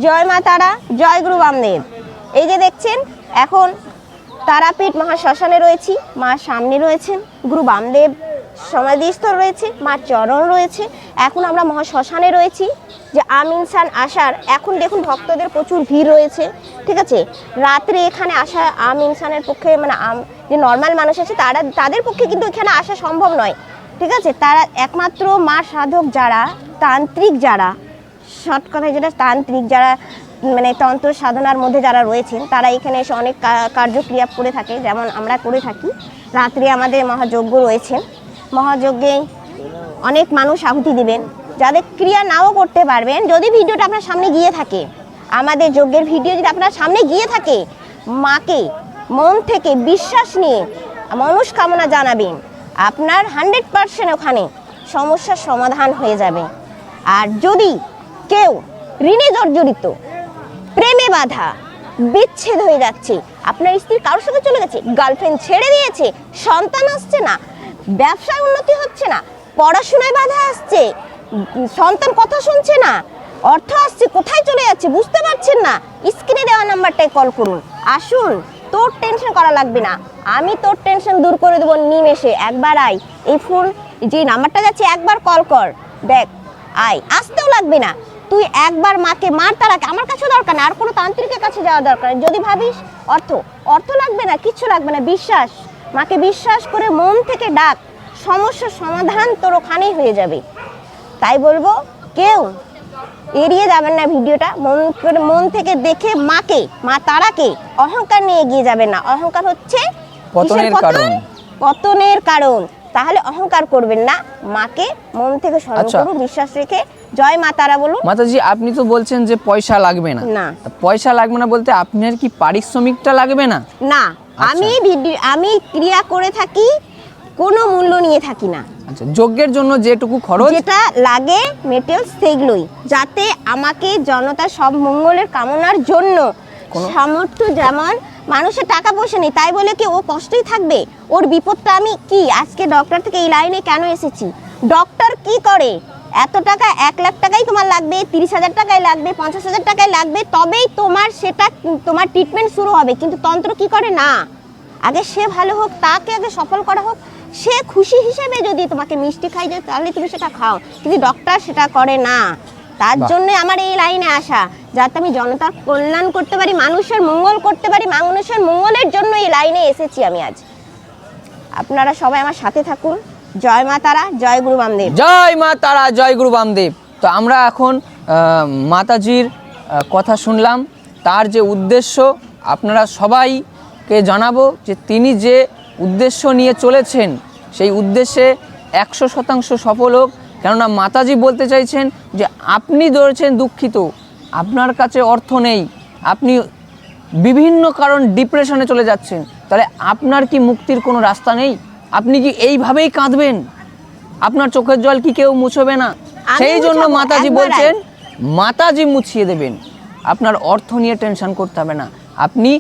জয় মা তারা, জয় গুরু বামদেব। এই যে দেখছেন এখন তারাপীঠ মহাশ্মশানে রয়েছি, মার সামনে রয়েছেন গুরু বামদেব সমাধিস্থ রয়েছে, মার চরণ রয়েছে। এখন আমরা মহাশ্মশানে রয়েছি যে আম ইনসান আসার, এখন দেখুন ভক্তদের প্রচুর ভিড় রয়েছে, ঠিক আছে। রাত্রে এখানে আসা আম ইনসানের পক্ষে মানে যে নর্মাল মানুষ আছে তাদের পক্ষে কিন্তু এখানে আসা সম্ভব নয়, ঠিক আছে। তারা একমাত্র মার সাধক যারা, তান্ত্রিক যারা, শর্ট কথায় যেটা তান্ত্রিক যারা মানে তন্ত্র সাধনার মধ্যে যারা রয়েছেন তারা এখানে এসে অনেক কার্যক্রিয়া করে থাকে, যেমন আমরা করে থাকি। রাত্রে আমাদের মহাযজ্ঞ রয়েছে, মহাযজ্ঞে অনেক মানুষ আহুতি দিবেন, যাদের ক্রিয়া নাও করতে পারবেন। যদি ভিডিওটা আপনার সামনে গিয়ে থাকে, আমাদের যজ্ঞের ভিডিও যদি আপনার সামনে গিয়ে থাকে, মাকে মন থেকে বিশ্বাস নিয়ে মনস্কামনা জানাবেন, আপনার 100% ওখানে সমস্যার সমাধান হয়ে যাবে। আর যদি কেউ ঋণে জর্জরিত, প্রেমে বাধা, বিচ্ছেদ হয়ে যাচ্ছে, আপনার স্ত্রী কারোর সঙ্গে চলে গেছে, গার্লফ্রেন্ড ছেড়ে দিয়েছে, সন্তান আসছে না, ব্যবসায় উন্নতি হচ্ছে না, পড়াশোনায় বাধা আসছে, সন্তান কথা শুনছে না, অর্থ আসছে কোথায় চলে যাচ্ছে বুঝতে পারছেন না, স্ক্রিনে দেওয়া নাম্বারটায় কল করুন। আসুন, তোর টেনশন করা লাগবে না, আমি তোর টেনশন দূর করে দেবো নিমেষে। একবার আয়, এই ফোন যে নাম্বারটা যাচ্ছে একবার কল কর, দেখ আয়, আসতেও লাগবে না। তুই একবার মাকে, মার তারাকে, আমার কাছে দরকার না, আর কোনো তান্ত্রিকের কাছে যাওয়া দরকার নেই। যদি ভাবিস অর্থ লাগবে না, কিচ্ছু লাগবে না, বিশ্বাস, মাকে বিশ্বাস করে মন থেকে ডাক, সমস্যার সমাধান তোর ওখানেই হয়ে যাবে। তাই বলবো কেউ এড়িয়ে যাবেন না ভিডিওটা, মন থেকে দেখে মাকে, মা তারাকে অহংকার নিয়ে এগিয়ে যাবেন না। অহংকার হচ্ছে পতনের কারণ। তাহলে অহংকার করবেন না, মাকে মন থেকে স্মরণ করুন, বিশ্বাস রেখে জয় মা তারা বলুন। মাতাজি আপনি তো বলছেন যে পয়সা লাগবে না, পয়সা লাগবে না বলতে আপনার কি পারিশ্রমিকটা লাগবে না? না, আমি ক্রিয়া করে থাকি, কোনো মূল্য নিয়ে থাকি না। আচ্ছা, যজ্ঞের জন্য যেটুকু খরচ যেটা লাগে মেটেরিয়ালস সেগুলোই, যাতে আমাকে জনতা সব মঙ্গলের কামনার জন্য সামর্থ্য, যেমন মানুষের টাকা পয়সা নেই তাই বলে কি ও কষ্টই থাকবে? ওর বিপদটা আমি কি আজকে ডক্টর থেকে এই লাইনে কেন এসেছি? ডক্টর কি করে? এত টাকা, 1 লাখ টাকাই তোমার লাগবে, 30,000 টাকাই লাগবে, 50,000 টাকাই লাগবে, তবেই তোমার ট্রিটমেন্ট শুরু হবে। কিন্তু তন্ত্র কি করে না, আগে সে ভালো হোক, তাকে আগে সফল করা হোক, সে খুশি হিসেবে যদি তোমাকে মিষ্টি খাই যায় তাহলে তুমি সেটা খাও, কিন্তু ডক্টর সেটা করে না। তার জন্য আমার এই লাইনে আসা, যাতে আমি জনতার কল্যাণ করতে পারি, মানুষের মঙ্গল করতে পারি, মানুষের মঙ্গলের জন্য এই লাইনে এসেছি আমি আজ। আপনারা সবাই আমার সাথে থাকুন। জয় মা তারা, জয় গুরু বামদেব। জয় মা তারা, জয় গুরু বামদেব। তো আমরা এখন মাতাজির কথা শুনলাম, তার যে উদ্দেশ্য আপনারা সবাইকে জানাবো যে তিনি যে উদ্দেশ্য নিয়ে চলেছেন সেই উদ্দেশ্যে 100% সফল হোক। কেননা মাতাজি বলতে চাইছেন যে আপনি ধরেছেন দুঃখিত, আপনার কাছে অর্থ নেই, আপনি বিভিন্ন কারণ ডিপ্রেশনে চলে যাচ্ছেন, তাহলে আপনার কি মুক্তির কোনো রাস্তা নেই? আপনি কি এইভাবেই কাঁদবেন? আপনার চোখের জল কি কেউ মুছবে না? সেই জন্য মাতাজি বলছেন মাতাজি মুছিয়ে দেবেন, আপনার অর্থ নিয়ে টেনশন করতে হবে না। আপনি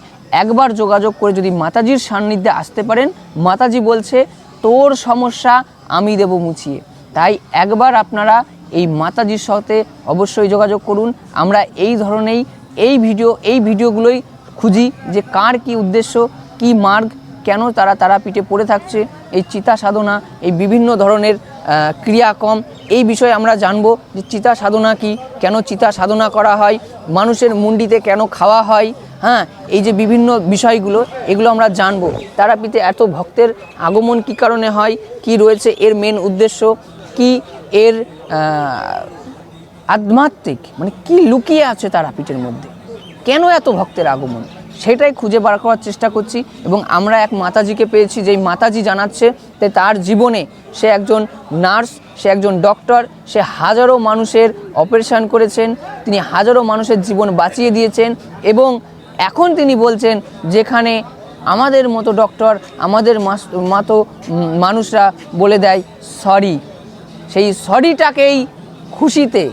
একবার যোগাযোগ করে যদি মাতাজির সান্নিধ্যে আসতে পারেন, মাতাজি বলছে তোর সমস্যা আমি দেব মুছিয়ে। তাই একবার আপনারা এই মাতাজির সাথে অবশ্যই যোগাযোগ করুন। আমরা এই ধরনেরই এই ভিডিওগুলোই খুঁজি যে কার কি উদ্দেশ্য, কি মার্গ, কেন তারা তারাপীঠে পড়ে থাকছে, এই চিতা সাধনা, এই বিভিন্ন ধরনের ক্রিয়াকর্ম, এই বিষয়ে আমরা জানবো যে চিতা সাধনা কি, কেন চিতা সাধনা করা হয়, মানুষের মুন্ডিতে কেন খাওয়া হয়, হ্যাঁ, এই যে বিভিন্ন বিষয়গুলো এগুলো আমরা জানবো। তারাপীঠে এত ভক্তের আগমন কি কারণে হয়, কি রয়েছে এর মেন উদ্দেশ্য, কি এর আধ্যাত্মিক মানে কি লুকিয়ে আছে তারাপীঠের মধ্যে, কেন এত ভক্তের আগমন, সেটাই খুঁজে বার করার চেষ্টা করছি। এবং আমরা এক মাতাজিকে পেয়েছি, যেই মাতাজি জানাচ্ছে যে তার জীবনে সে একজন নার্স, সে একজন ডক্টর, সে হাজারো মানুষের অপারেশন করেছেন, তিনি হাজারো মানুষের জীবন বাঁচিয়ে দিয়েছেন। এবং এখন তিনি বলছেন যেখানে আমাদের মতো ডক্টর, আমাদের মতো মানুষরা বলে দেয় সরি, সেই সরিটাকেই খুশিতে,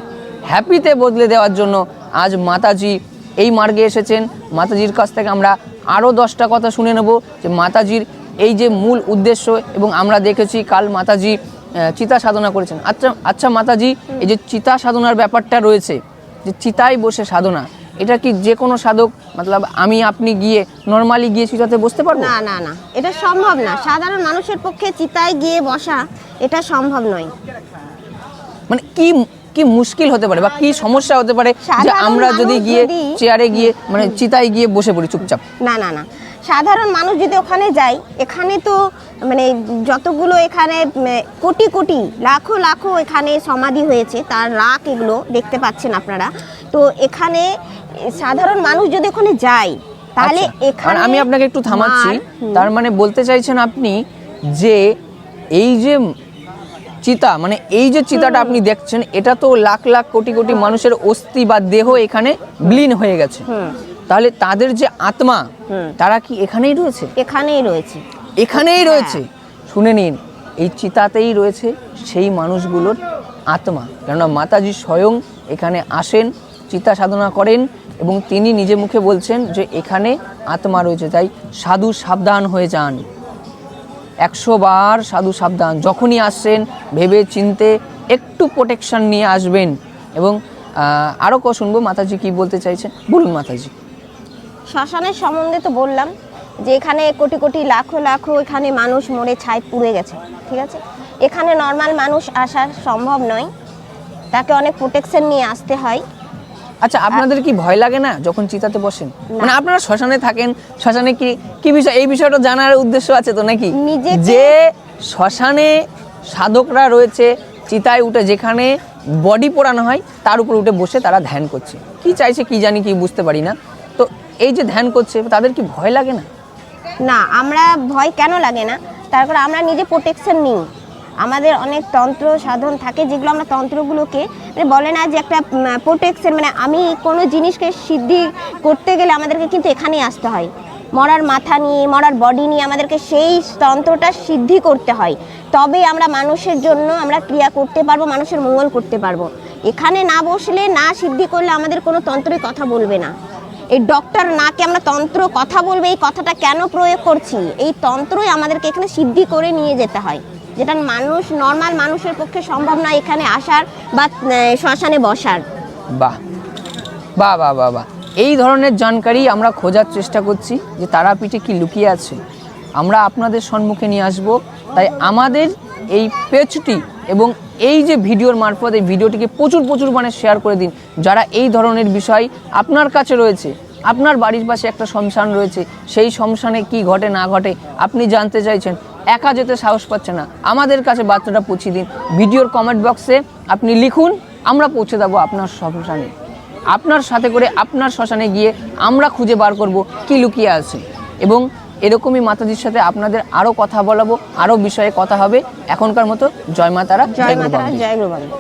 হ্যাপিতে বদলে দেওয়ার জন্য আজ মাতাজি এই মার্গে এসেছেন। মাতাজির কাছ থেকে আমরা আরও 10টা কথা শুনে নেব যে মাতাজির এই যে মূল উদ্দেশ্য। এবং আমরা দেখেছি কাল মাতাজি চিতা সাধনা করেছেন। আচ্ছা মাতাজি, এই যে চিতা সাধনার ব্যাপারটা রয়েছে, যে চিতায় বসে সাধনা, এটা কি যে কোনো সাধক মতলব আমি আপনি গিয়ে নর্মালি গিয়ে চিতাতে বসতে পারবো? না না না, এটা সম্ভব না। সাধারণ মানুষের পক্ষে চিতায় গিয়ে বসা এটা সম্ভব নয়। মানে কি কি মুশকিল হতে পারে বা কি সমস্যা হতে পারে যে সাধারণ আমরা যদি মানুষ গিয়ে যদি- চেয়ারে গিয়ে মানে চিতায় গিয়ে বসে পড়ি চুপচাপ? না না না, সাধারণ মানুষ যদি ওখানে যায়, এখানে তো মানে যতগুলো এখানে কোটি কোটি লাখো লাখো এখানে সমাধি হয়েছে, তার রাখ এগুলো দেখতে পাচ্ছেন আপনারা। তো এখানে সাধারণ মানুষ যদি ওখানে যায় তাহলে আচ্ছা, এখানে আর আমি আপনাকে একটু থামাচ্ছি। তার মানে বলতে চাইছেন আপনি যে এই যে চিতা, মানে এই যে চিতাটা আপনি দেখছেন, এটা তো লাখ লাখ কোটি কোটি মানুষের অস্থি বা দেহ এখানে বিলীন হয়ে গেছে। তাহলে তাদের যে আত্মা, তারা কি এখানেই রয়েছে? এখানেই রয়েছে। এখানেই রয়েছে। শুনে নিন, এই চিতাতেই রয়েছে সেই মানুষগুলোর আত্মা। কেননা মাতাজি স্বয়ং এখানে আসেন, চিতা সাধনা করেন এবং তিনি নিজে মুখে বলছেন যে এখানে আত্মা রয়েছে। তাই সাধু সাবধান হয়ে যান, 100 বার সাধু সাবধান। যখনই আসছেন ভেবে চিনতে একটু প্রোটেকশন নিয়ে আসবেন। এবং আরও শুনবো মাতাজি কি বলতে চাইছেন, বলুন মাতাজি। শ্মশানের সম্বন্ধে তো বললাম যে এখানে কোটি কোটি লাখো লাখো এখানে মানুষ মরে ছাই পুড়ে গেছে, ঠিক আছে। এখানে নর্মাল মানুষ আসা সম্ভব নয়, তাকে অনেক প্রোটেকশন নিয়ে আসতে হয়। আচ্ছা, আপনাদের কি ভয় লাগে না যখন চিতাতে বসেন? মানে আপনারা শ্মশানে থাকেন, শ্মশানে কি কি বিষয়, এই বিষয়টা জানার উদ্দেশ্য আছে তো নাকি? যে শ্মশানে সাধকরা রয়েছে, চিতায় উঠে যেখানে বডি পোড়ানো হয় তার উপর উঠে বসে তারা ধ্যান করছে। কি চাইছে কি জানি, কি বুঝতে পারি না। তো এই যে ধ্যান করছে, তাদের কি ভয় লাগে না? না, আমরা ভয় কেন লাগে না, তারপর আমরা নিজে প্রোটেকশন নিই। আমাদের অনেক তন্ত্র সাধন থাকে, যেগুলো আমরা তন্ত্রগুলোকে মানে বলে না যে একটা প্রোটেকশন, মানে আমি কোনো জিনিসকে সিদ্ধি করতে গেলে আমাদেরকে কিন্তু এখানেই আসতে হয়। মরার মাথা নিয়ে, মরার বডি নিয়ে আমাদেরকে সেই তন্ত্রটা সিদ্ধি করতে হয়, তবে আমরা মানুষের জন্য আমরা ক্রিয়া করতে পারবো, মানুষের মঙ্গল করতে পারবো। এখানে না বসলে, না সিদ্ধি করলে আমাদের কোনো তন্ত্রই কথা বলবে না। এই ডক্টর নাকে আমরা তন্ত্র কথা বলবে, এই কথাটা কেন প্রয়োগ করছি? এই তন্ত্রই আমাদেরকে এখানে সিদ্ধি করে নিয়ে যেতে হয়, যেটা মানুষ নর্মাল মানুষের পক্ষে সম্ভব নয় এখানে আসার বা শ্মশানে বসার। বাহ বাহ বাহ বাহ বাহ, এই ধরনের জানকারি আমরা খোঁজার চেষ্টা করছি যে তারাপীঠে কি লুকিয়ে আছে, আমরা আপনাদের সম্মুখে নিয়ে আসব। তাই আমাদের এই পেজটি এবং এই যে ভিডিওর মারফত এই ভিডিওটিকে প্রচুর মানে শেয়ার করে দিন। যারা এই ধরনের বিষয় আপনার কাছে রয়েছে, আপনার বাড়ির পাশে একটা শ্মশান রয়েছে, সেই শ্মশানে কি ঘটে না ঘটে আপনি জানতে চাইছেন, একা যেতে সাহস পাচ্ছে না, আমাদের কাছে বার্তাটা পৌঁছে দিন। ভিডিওর কমেন্ট বক্সে আপনি লিখুন, আমরা পৌঁছে দেবো আপনার শ্মশানে। আপনার সাথে করে আপনার শ্মশানে গিয়ে আমরা খুঁজে বার করব কি লুকিয়ে আছে। এবং এরকমই মাতাজির সাথে আপনাদের আরও কথা বলাবো, আরও বিষয়ে কথা হবে। এখনকার মতো জয় মা তারা, জয় মা তারা, জয় গুরু বামদেব।